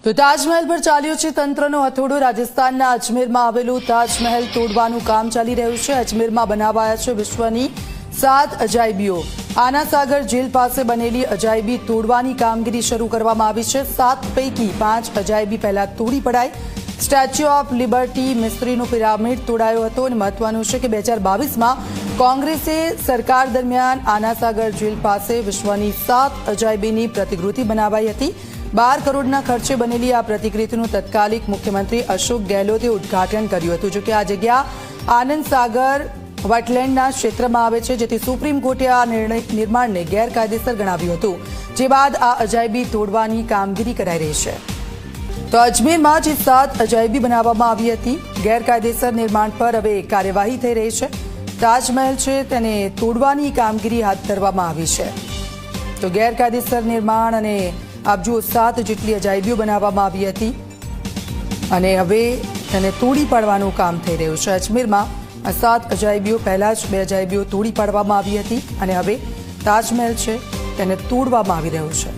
તો તાજમહેલ પર ચાલ્યો છે તંત્રનો હથોડો। રાજસ્થાનના અજમેરમાં આવેલું તાજમહેલ તોડવાનું કામ ચાલી રહ્યું છે। અજમેરમાં બનાવાયા છે વિશ્વની 7 અજાયબીઓ। આના સાગર જેલ પાસે બનેલી અજાયબી તોડવાની કામગીરી શરૂ કરવામાં આવી છે। 7 પૈકી 5 અજાયબી પહેલા તોડી પડાઈ। સ્ટેચ્યુ ઓફ લિબર્ટી, મિસ્ત્રીનો પિરામિડ તોડાયો હતો અને મહત્વનું છે કે 2022માં કોંગ્રેસે સરકાર દરમિયાન આના સાગર જેલ પાસે વિશ્વની 7 અજાયબીની પ્રતિકૃતિ બનાવાઈ હતી। 12 કરોડના ખર્ચે બનેલી આ પ્રતિકૃતિનું તત્કાલિક મુખ્યમંત્રી અશોક ગેહલોતે ઉદ્ઘાટન કર્યું હતું। જોકે આ જગ્યા આનંદ સાગર વેટલેન્ડના ક્ષેત્રમાં આવે છે, જેથી સુપ્રીમ કોર્ટે આ નિર્માણને ગેરકાયદેસર ગણાવ્યું હતું, જે બાદ આ અજાયબી તોડવાની કામગીરી કરાઈ રહી છે। તો અજમેરમાં જે 7 અજાયબી બનાવવામાં આવી હતી, ગેરકાયદેસર નિર્માણ પર હવે કાર્યવાહી થઈ રહી છે। તાજમહેલ છે તેને તોડવાની કામગીરી હાથ ધરવામાં આવી છે। તો ગેરકાયદેસર નિર્માણ અને આપ જુઓ 7 જેટલી અજાયબીઓ બનાવવામાં આવી હતી અને હવે તેને તોડી પાડવાનું કામ થઈ રહ્યું છે। અજમેરમાં આ 7 અજાયબીઓ પહેલા જ 2 અજાયબીઓ તોડી પાડવામાં આવી હતી અને હવે તાજમહેલ છે તેને તોડવામાં આવી રહ્યું છે।